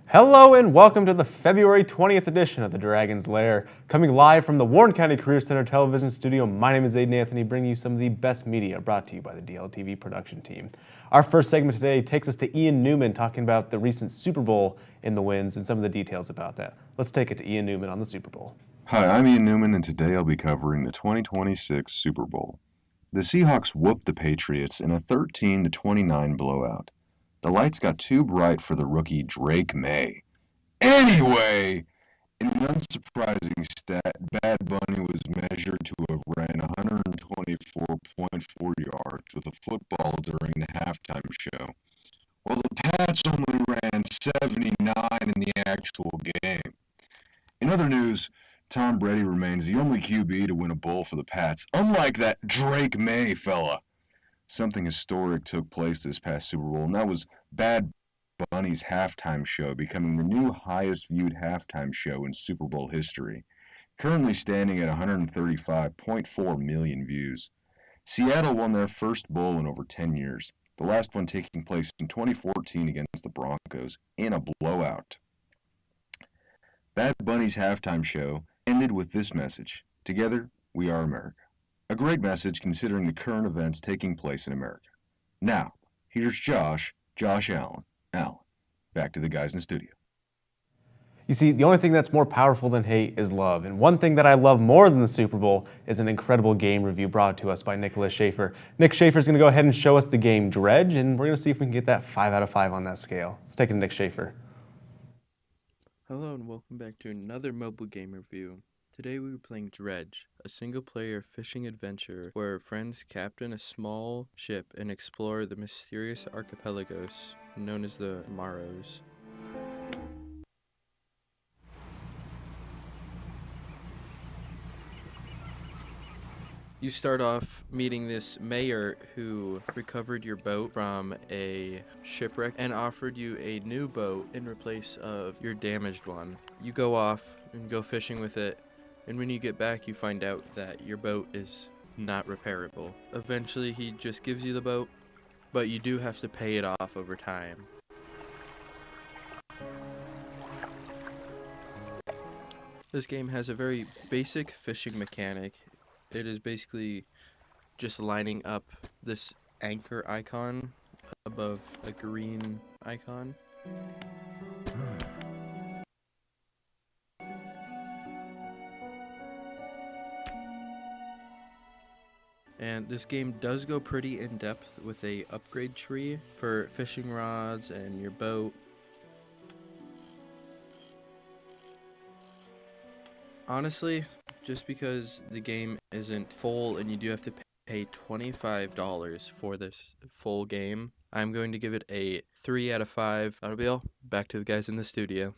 Hello and welcome to the February 20th edition of the Dragon's Lair. Coming live from the Warren County Career Center television studio, my name is Aiden Anthony, bringing you some of the best media brought to you by the DLTV production team. Our first segment today takes us to Ian Newman talking about the recent Super Bowl in the winds and some of the details about that. Let's take it to Ian Newman on the Super Bowl. Hi, I'm Ian Newman, and today I'll be covering the 2026 Super Bowl. The Seahawks whooped the Patriots in a 13-29 blowout. The lights got too bright for the rookie Drake May. Anyway, in an unsurprising stat, Bad Bunny was measured to have ran 124.4 yards with a football during the halftime show, while the Pats only ran 79 in the actual game. In other news, Tom Brady remains the only QB to win a bowl for the Pats, unlike that Drake May fella. Something historic took place this past Super Bowl, and that was Bad Bunny's halftime show becoming the new highest viewed halftime show in Super Bowl history, currently standing at 135.4 million views. Seattle won their first bowl in over 10 years, the last one taking place in 2014 against the Broncos in a blowout. Bad Bunny's halftime show ended with this message: "Together, we are America." A great message considering the current events taking place in America. Now, here's Josh Allen. Back to the guys in the studio. You see, the only thing that's more powerful than hate is love. And one thing that I love more than the Super Bowl is an incredible game review brought to us by Nicholas Schaefer. Nick Schaefer's going to go ahead and show us the game Dredge, and we're going to see if we can get that 5 out of 5 on that scale. Let's take it to Nick Schaefer. Hello and welcome back to another mobile game review. Today we were playing Dredge, a single-player fishing adventure where friends captain a small ship and explore the mysterious archipelagos known as the Maros. You start off meeting this mayor who recovered your boat from a shipwreck and offered you a new boat in replace of your damaged one. You go off and go fishing with it, and when you get back you find out that your boat is not repairable. Eventually he just gives you the boat, but you do have to pay it off over time. This game has a very basic fishing mechanic. It is basically just lining up this anchor icon above a green icon. And this game does go pretty in depth with a upgrade tree for fishing rods and your boat. Honestly, just because the game isn't full and you do have to pay $25 for this full game, I'm going to give it a 3 out of 5. That'll be all. Back to the guys in the studio.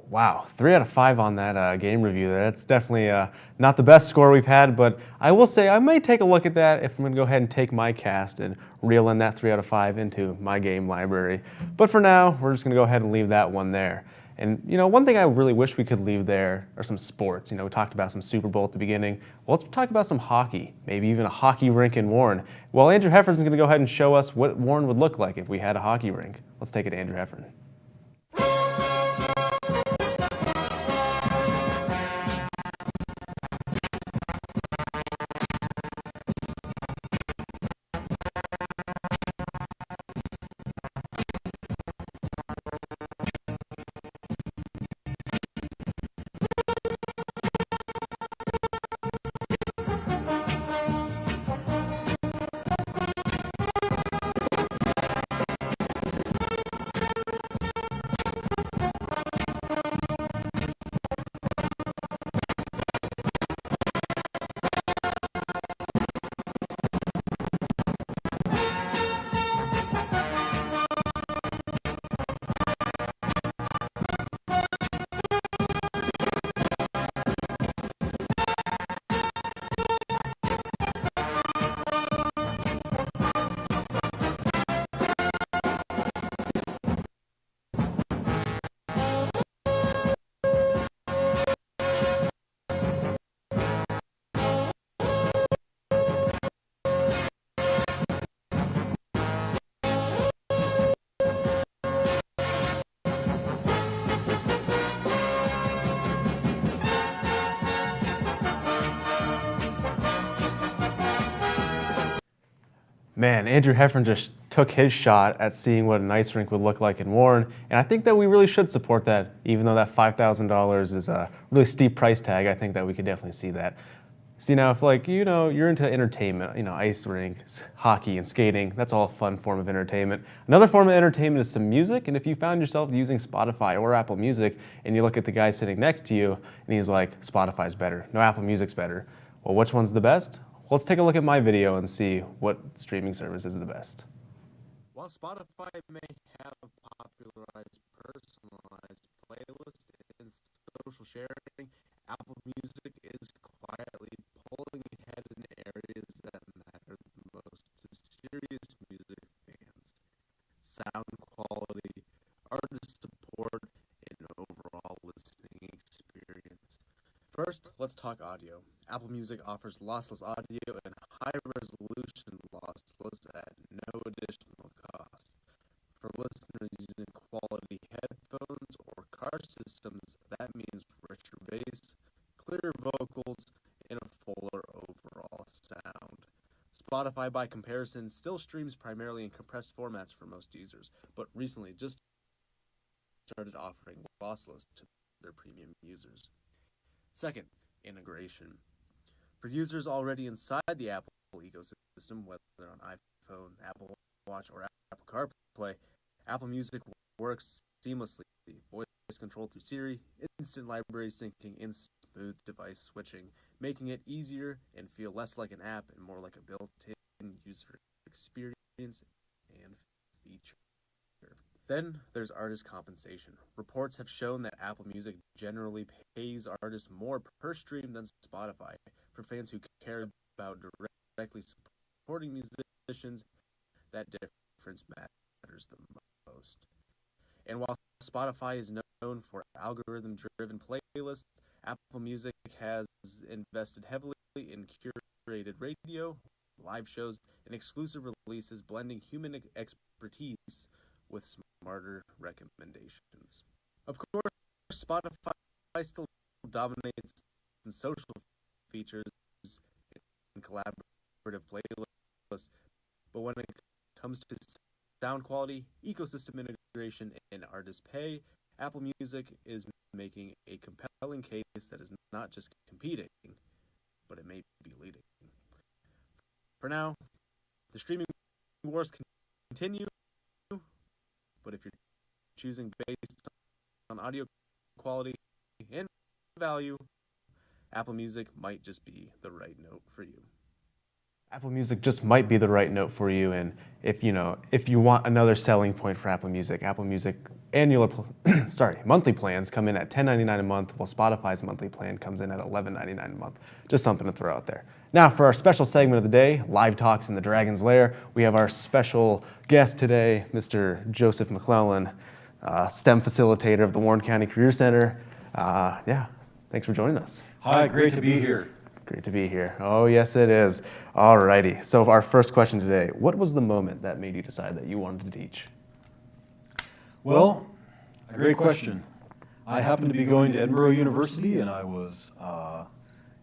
Wow, 3 out of 5 on that game review there. That's definitely not the best score we've had, but I will say I may take a look at that if I'm going to go ahead and take my cast and reel in that 3 out of 5 into my game library. But for now, we're just going to go ahead and leave that one there. And, one thing I really wish we could leave there are some sports. We talked about some Super Bowl at the beginning. Well, let's talk about some hockey, maybe even a hockey rink in Warren. Well, Andrew Heffern's going to go ahead and show us what Warren would look like if we had a hockey rink. Let's take it to Andrew Heffern. Man, Andrew Heffron just took his shot at seeing what an ice rink would look like in Warren, and I think that we really should support that, even though that $5,000 is a really steep price tag. I think that we could definitely see that. See, now if you're into entertainment, ice rinks, hockey and skating, that's all a fun form of entertainment. Another form of entertainment is some music, and if you found yourself using Spotify or Apple Music, and you look at the guy sitting next to you, and he's like, Spotify's better, no, Apple Music's better. Well, which one's the best? Let's take a look at my video and see what streaming service is the best. While Spotify may have popularized personalized playlists and social sharing, Apple Music is quietly pulling ahead in areas that matter the most to serious music fans: sound quality, artist support, and overall listening experience. First, let's talk audio. Apple Music offers lossless audio and high-resolution lossless at no additional cost. For listeners using quality headphones or car systems, that means richer bass, clearer vocals, and a fuller overall sound. Spotify, by comparison, still streams primarily in compressed formats for most users, but recently just started offering lossless to their premium users. Second, integration. For users already inside the Apple ecosystem, whether on iPhone, Apple Watch, or Apple CarPlay, Apple Music works seamlessly. Voice control through Siri, instant library syncing, and smooth device switching, making it easier and feel less like an app and more like a built-in user experience and feature. Then there's artist compensation. Reports have shown that Apple Music generally pays artists more per stream than Spotify. For fans who care about directly supporting musicians, that difference matters the most. And while Spotify is known for algorithm-driven playlists, Apple Music has invested heavily in curated radio, live shows, and exclusive releases, blending human expertise with smarter recommendations. Of course, Spotify still dominates in social features and collaborative playlists, but when it comes to sound quality, ecosystem integration, and artist pay, Apple Music is making a compelling case that is not just competing, but it may be leading. For now, the streaming wars continue, but if you're choosing based on audio quality and value, Apple Music might just be the right note for you. Apple Music just might be the right note for you, and if you want another selling point for Apple Music monthly plans come in at $10.99 a month, while Spotify's monthly plan comes in at $11.99 a month. Just something to throw out there. Now, for our special segment of the day, Live Talks in the Dragon's Lair, we have our special guest today, Mr. Joseph McClellan, STEM facilitator of the Warren County Career Center. Thanks for joining us. Hi, great to be here. Great to be here. Oh, yes, it is. Alrighty. So our first question today, what was the moment that made you decide that you wanted to teach? Well, a great question. I happened to be going to Edinburgh University, and I was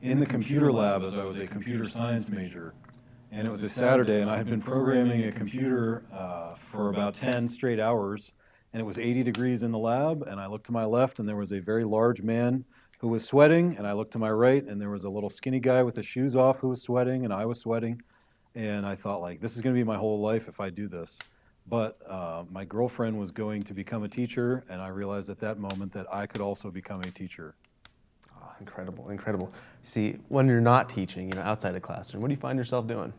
in the computer lab as I was a computer science major. And it was a Saturday, and I had been programming a computer for about 10 straight hours, and it was 80 degrees in the lab, and I looked to my left, and there was a very large man who was sweating, and I looked to my right, and there was a little skinny guy with his shoes off who was sweating, and I was sweating. And I thought, like, this is going to be my whole life if I do this. But my girlfriend was going to become a teacher, and I realized at that moment that I could also become a teacher. Oh, incredible, incredible. See, when you're not teaching, outside the classroom, what do you find yourself doing?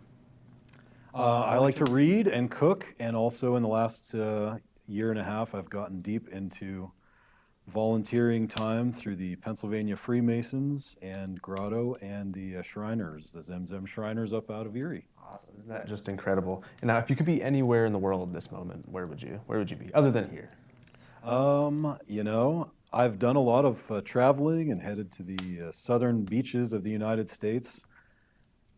I like to read and cook, and also in the last year and a half, I've gotten deep into volunteering time through the Pennsylvania Freemasons and Grotto and the Shriners, the Zemzem Shriners up out of Erie. Awesome. Isn't that just incredible? And now, if you could be anywhere in the world at this moment, where would you be, other than here? I've done a lot of traveling and headed to the southern beaches of the United States.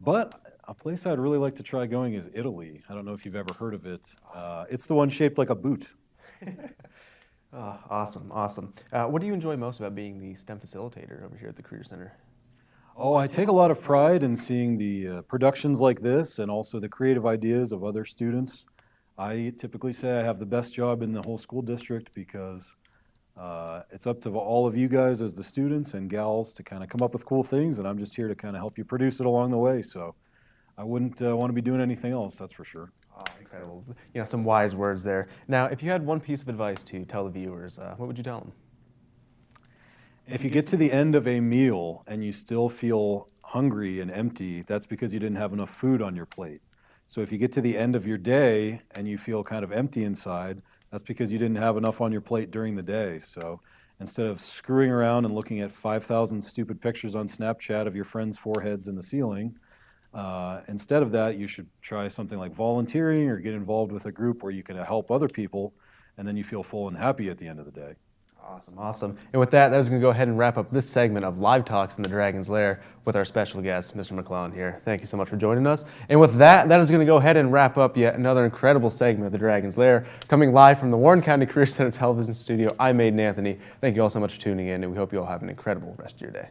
But a place I'd really like to try going is Italy. I don't know if you've ever heard of it. It's the one shaped like a boot. Oh, awesome, awesome. What do you enjoy most about being the STEM facilitator over here at the Career Center? Oh, I take a lot of pride in seeing the productions like this and also the creative ideas of other students. I typically say I have the best job in the whole school district because it's up to all of you guys as the students and gals to kind of come up with cool things, and I'm just here to kind of help you produce it along the way. So I wouldn't want to be doing anything else, that's for sure. Oh, incredible. Some wise words there. Now, if you had one piece of advice to tell the viewers, what would you tell them? If you get to the end of a meal and you still feel hungry and empty, that's because you didn't have enough food on your plate. So if you get to the end of your day and you feel kind of empty inside, that's because you didn't have enough on your plate during the day. So instead of screwing around and looking at 5,000 stupid pictures on Snapchat of your friends' foreheads in the ceiling, instead of that, you should try something like volunteering or get involved with a group where you can help other people, and then you feel full and happy at the end of the day. Awesome, awesome. And with that, is going to go ahead and wrap up this segment of Live Talks in the Dragon's Lair with our special guest, Mr. McClellan here. Thank you so much for joining us. And with that, is going to go ahead and wrap up yet another incredible segment of the Dragon's Lair, coming live from the Warren County Career Center television studio. I'm Aiden Anthony. Thank you all so much for tuning in, and we hope you all have an incredible rest of your day.